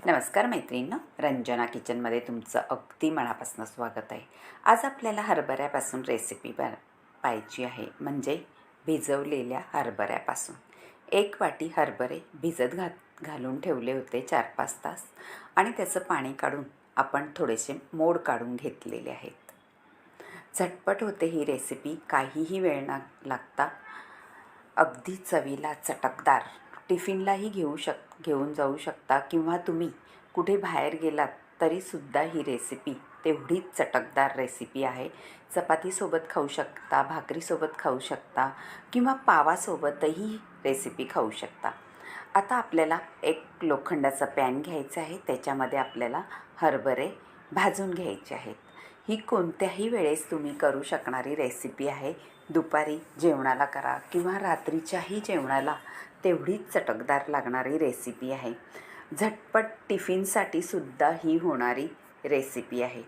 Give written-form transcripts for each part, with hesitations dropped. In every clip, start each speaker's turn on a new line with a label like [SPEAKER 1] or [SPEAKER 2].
[SPEAKER 1] नमस्कार मैत्रिणींनो, रंजना किचनमध्ये तुमचं अगदी मनापासून स्वागत आहे. आज आपल्याला हरभऱ्यापासून रेसिपी पाहायची आहे, म्हणजे भिजवलेल्या हरभऱ्यापासून. 1 वाटी हरभरे भिजत घालून ठेवले होते 4-5 तास आणि त्याचं पाणी काढून आपण थोडेसे मोड काढून घेतलेले आहेत. झटपट होते ही रेसिपी, काहीही वेळ न लागता अगदी चवीला चटकदार. टिफिनलाही घेऊन जाऊ शकता किंवा तुम्ही कुठे बाहेर गेलात तरीसुद्धा ही रेसिपी तेवढीच चटकदार रेसिपी आहे. चपातीसोबत खाऊ शकता, भाकरीसोबत खाऊ शकता किंवा पावासोबतही रेसिपी खाऊ शकता. आता आपल्याला एक लोखंडाचा पॅन घ्यायचा आहे. त्याच्यामध्ये आपल्याला हरभरे भाजून घ्यायचे आहेत. ही कोणत्याही वेळेस तुम्ही करू शकणारी रेसिपी आहे. दुपारी जेवणाला करा किंवा रात्रीच्याही जेवणाला तेवढीच चटकदार लागणारी रेसिपी आहे. झटपट टिफिनसाठी सुद्धा ही होणारी रेसिपी आहे.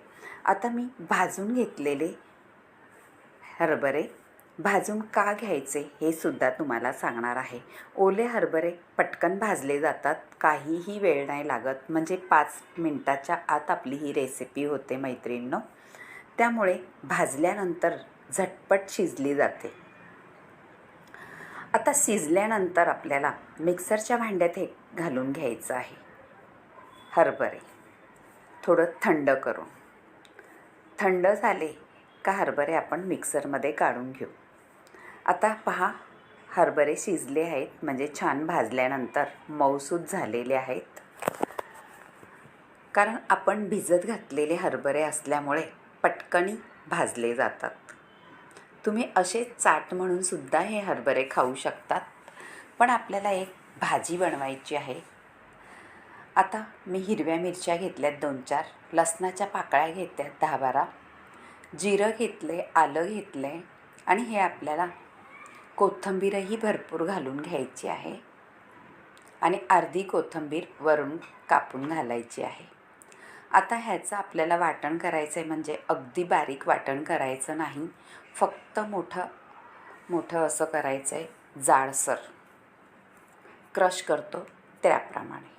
[SPEAKER 1] आता मी भाजून घेतलेले हरभरे भाजून का घ्यायचे हे सुद्धा तुम्हाला सांगणार आहे. ओले हरभरे पटकन भाजले जातात, काहीही वेळ नाही लागत, म्हणजे 5 मिनटाच्या आत आपली ही रेसिपी होते मैत्रिणींनो. त्यामुळे भाजल्यानंतर झटपट शिजली जाते. आता शिजल्यानंतर आपल्याला मिक्सरच्या भांड्यात हे घालून घ्यायचं आहे. हरभरे थोडं थंड करून, थंड झाले का हरभरे आपण मिक्सरमध्ये काढून घेऊ. आता पहा, हरभरे शिजले आहेत, म्हणजे छान भाजल्यानंतर मऊसूत झालेले आहेत. कारण आपण भिजत घातलेले हरभरे असल्यामुळे पटकनी भाजले जातात. तुम्ही असे चाट म्हणून सुद्धा हे हरभरे खाऊ शकतात, पण आपल्याला एक भाजी बनवायची आहे. आता मी हिरव्या मिरच्या घेतल्यात 2-4, लसणाच्या पाकळ्या घेतल्यात 10-12, जिरं घेतले, आलं घेतले आणि हे आपल्याला कोथिंबीरही भरपूर घालून घ्यायची आहे आणि अर्धी कोथिंबीर वरून कापून घालायची आहे. आता ह्याचं आपल्याला वाटण करायचं आहे, म्हणजे अगदी बारीक वाटण करायचं नाही, फक्त मोठं असं करायचं आहे, जाडसर क्रश करतो त्याप्रमाणे.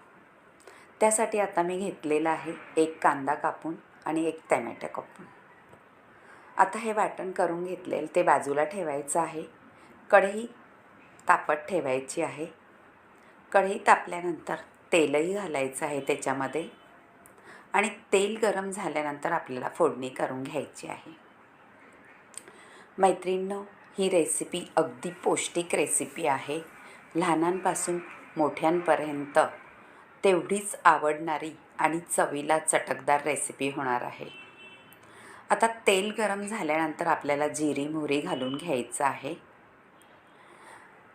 [SPEAKER 1] त्यासाठी आता मी घेतलेला आहे 1 कांदा कापून आणि 1 टमॅटो कापून. आता हे वाटण करून घेतलेलं ते बाजूला ठेवायचं आहे. कढई तापत ठेवायची आहे. कढई तापल्यानंतर तेलही घालायचं आहे त्याच्यामध्ये आणि तेल गरम झाल्यानंतर आपल्याला फोडणी करून घ्यायची आहे. मैत्रिणींनो, ही रेसिपी अगदी पौष्टिक रेसिपी आहे. लहानांपासून मोठ्यांपर्यंत तेवढीच आवडणारी आणि चवीला चटकदार रेसिपी होणार आहे. आता तेल गरम झाल्यानंतर आपल्याला जिरी मोहरी घालून घ्यायचं आहे.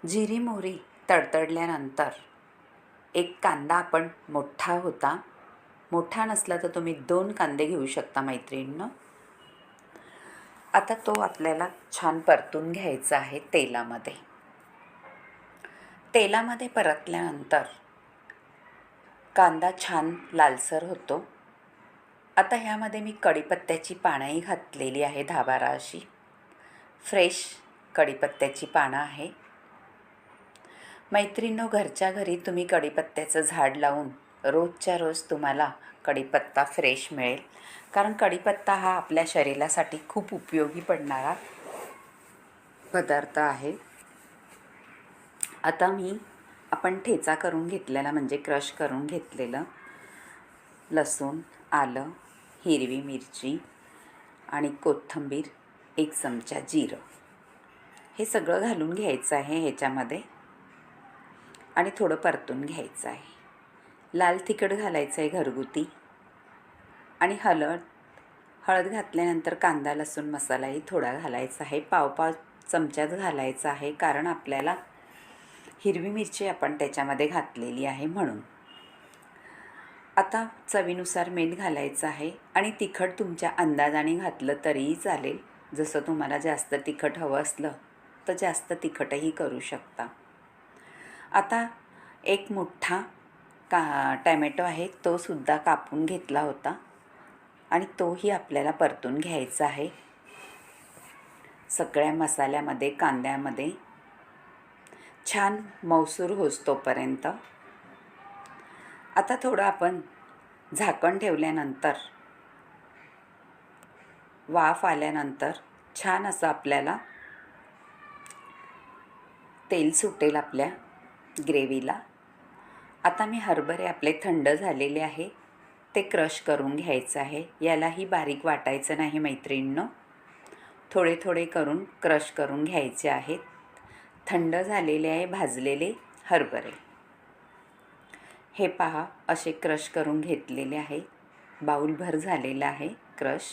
[SPEAKER 1] जिरी मोहरी तडतडल्यानंतर 1 कांदा आपण मोठा होता, मोठा नसला तर तुम्ही 2 कांदे घेऊ शकता मैत्रिणींनो. आता तो आपल्याला छान परतून घ्यायचा आहे तेलामध्ये. तेलामध्ये परतल्यानंतर कांदा छान लालसर होतो. आता ह्यामध्ये मी कढीपत्त्याची पानंही घातलेली आहे, 10-12 अशी फ्रेश कढीपत्त्याची पानं आहे. मैत्रिणींनो, घरच्या घरी तुम्ही कढीपत्त्याचं झाड लावून रोजच्या रोज तुम्हाला कढीपत्ता फ्रेश मिळेल, कारण कढीपत्ता हा आपल्या शरीरासाठी खूप उपयोगी पडणारा पदार्थ आहे. आता आपण ठेचा करून घेतलेला, म्हणजे क्रश करून घेतलेलं लसूण, आलं, हिरवी मिरची आणि कोथिंबीर, 1 चमचा जिरं, हे सगळं घालून घ्यायचं आहे ह्याच्यामध्ये आणि थोडं परतून घ्यायचं आहे. लाल तिखट घालायचं आहे घरगुती आणि हळद घातल्यानंतर कांदा लसूण मसालाही थोडा घालायचा आहे. पाव चमच्यात घालायचा आहे, कारण आपल्याला हिरवी मिरची आपण त्याच्यामध्ये घातलेली आहे म्हणून. आता चवीनुसार मीठ घालायचं आहे आणि तिखट तुमच्या अंदाजाने घातलं तरीही चालेल. जसं तुम्हाला जास्त तिखट हवं असलं तर जास्त तिखटही करू शकता. आता 1 मोठा टमॅटो आहे, तो सुद्धा कापून घेतला होता आणि तोही आपल्याला परतून घ्यायचा आहे सगळ्या मसाल्यामध्ये, कांद्यामध्ये छान मौसूर होस तोपर्यंत. आता थोडं आपण झाकण ठेवल्यानंतर वाफ आल्यानंतर छान असं आपल्याला तेल सुटेल आपल्या ग्रेव्हीला. आता मी हरभरे आपले थंड झालेले आहे ते क्रश करून घ्यायचं आहे. यालाही बारीक वाटायचं नाही मैत्रिणींनो, थोडे थोडे करून क्रश करून घ्यायचे आहेत. थंड झालेले आहे भाजलेले हरभरे. हे पहा असे क्रश करून घेतलेले आहे. बाऊलभर झालेला आहे क्रश.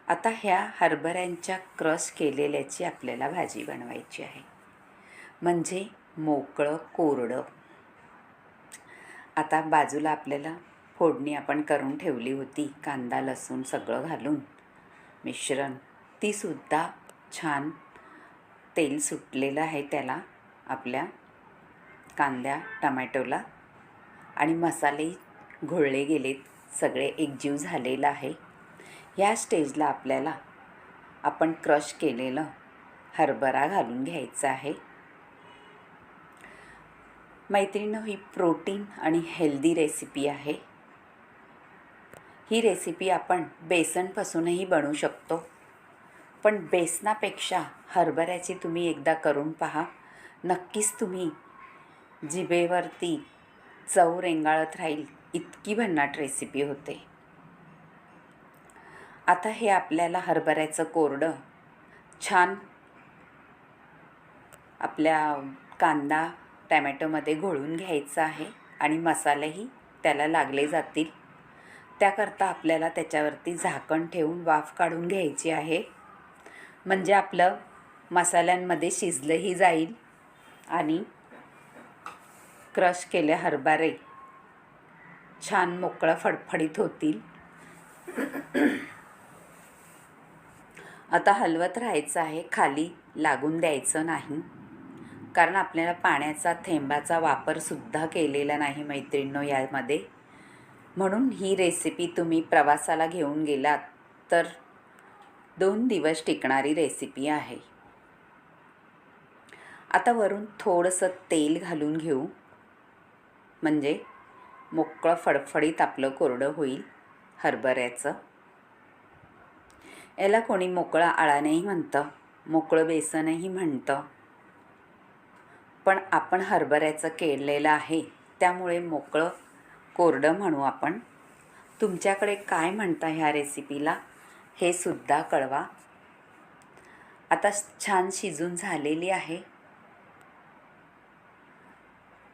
[SPEAKER 1] आता ह्या हरभऱ्यांच्या क्रश केलेल्याची आपल्याला भाजी बनवायची आहे, म्हणजे मोकळं कोरडं. आता बाजूला आपल्याला फोडणी आपण करून ठेवली होती, कांदा लसूण सगळं घालून मिश्रण, तीसुद्धा छान तेल सुटलेलं आहे त्याला, आपल्या कांद्या टमॅटोला, आणि मसालेही घोळले गेलेत, सगळे एकजीव झालेलं आहे. या स्टेजला आपल्याला आपण क्रश केलेलं हरभरा घालून घ्यायचं आहे. मैत्रिणींनो, ही प्रोटीन आणि हेल्दी रेसिपी आहे. ही रेसिपी आपण बेसनपासूनही बनवू शकतो, पण बेसनापेक्षा हरभऱ्याची तुम्ही एकदा करून पहा. नक्कीच तुम्ही जिभेवरती चव रेंगाळत राहील, इतकी भन्नाट रेसिपी होते. आता हे आपल्याला हरभऱ्याचं कोरडं छान आपल्या कांदा टमॅटोमध्ये घोळून घ्यायचं आहे आणि मसालेही त्याला लागले जातील. त्याकरता आपल्याला त्याच्यावरती झाकण ठेवून वाफ काढून घ्यायची आहे, म्हणजे आपलं मसाल्यांमध्ये शिजलंही जाईल आणि क्रश केले हरभरे छान मोकळं फडफडीत होतील. आता हलवत राहायचं आहे, खाली लागून द्यायचं नाही, कारण आपल्याला पाण्याचा थेंबाचा वापरसुद्धा केलेला नाही मैत्रिणींनो यामध्ये. म्हणून ही रेसिपी तुम्ही प्रवासाला घेऊन गेलात तर 2 दिवस टिकणारी रेसिपी आहे. आता वरून थोडंसं तेल घालून घेऊ, म्हणजे मोकळं फडफडीत आपलं कोरडं होईल हरभऱ्याचं. याला कोणी मोकळा आळाणेही म्हणतं, मोकळं बेसनही म्हणतं, पण आपण हरभऱ्याचं केलेलं आहे त्यामुळे मोकळं कोरडं म्हणू आपण. तुमच्याकडे काय म्हणता ह्या रेसिपीला हे सुद्धा कळवा. आता छान शिजून झालेली आहे.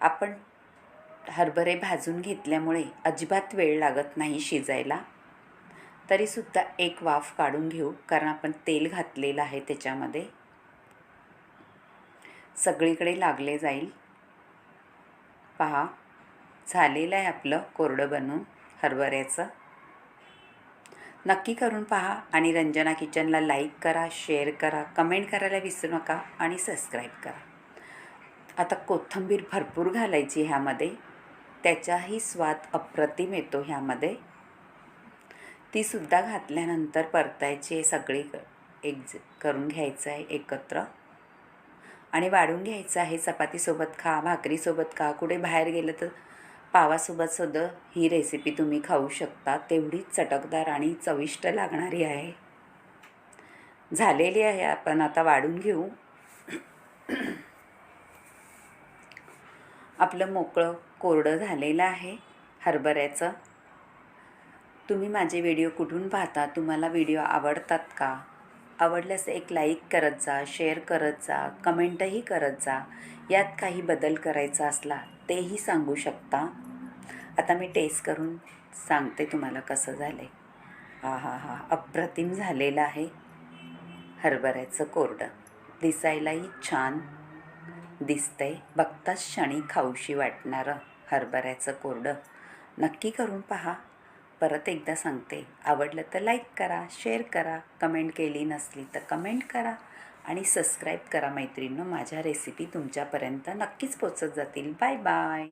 [SPEAKER 1] आपण हरभरे भाजून घेतल्यामुळे अजिबात वेळ लागत नाही शिजायला. तरीसुद्धा एक वाफ काढून घेऊ, कारण आपण तेल घातलेलं आहे त्याच्यामध्ये, सगळीकडे लागले जाईल. पहा झालेलं आहे आपलं कोरडं बनवून हरभऱ्याचं. नक्की करून पहा आणि रंजना किचनला लाईक करा, शेअर करा, कमेंट करायला विसरू नका आणि सबस्क्राईब करा. आता कोथिंबीर भरपूर घालायची ह्यामध्ये, त्याचाही स्वाद अप्रतिम येतो ह्यामध्ये. तीसुद्धा घातल्यानंतर परतायची आहे, सगळी एक करून घ्यायचं आहे एकत्र आणि वाढून घ्यायचं आहे. चपातीसोबत खा, भाकरीसोबत खा, कुठे बाहेर गेलं तर पावासोबतसुद्धा ही रेसिपी तुम्ही खाऊ शकता. तेवढीच चटकदार आणि चविष्ट लागणारी आहे. झालेली आहे, आपण आता वाढून घेऊ. आपलं मोकळं कोरडं झालेलं आहे हरभऱ्याचं. तुम्ही माझे व्हिडिओ कुठून पाहता, तुम्हाला व्हिडिओ आवडतात का? आवडल्यास एक लाईक करत जा, शेअर करत जा, कमेंटही करत जा. यात काही बदल करायचा असला तेही सांगू शकता. आता मी टेस्ट करून सांगते तुम्हाला कसं झालं आहे. हा अप्रतिम झालेलं आहे हरभऱ्याचं कोरडं. दिसायलाही छान दिसतंय, बघताच क्षणी खाऊशी वाटणारं हरभऱ्याचं कोरडं. नक्की करून पहा. परत एकदा सांगते, आवडलं तर लाईक करा, शेअर करा, कमेंट केली नसली तर कमेंट करा आणि सबस्क्राईब करा मैत्रिणींनो. माझ्या रेसिपी तुमच्यापर्यंत नक्कीच पोचत जातील. Bye bye.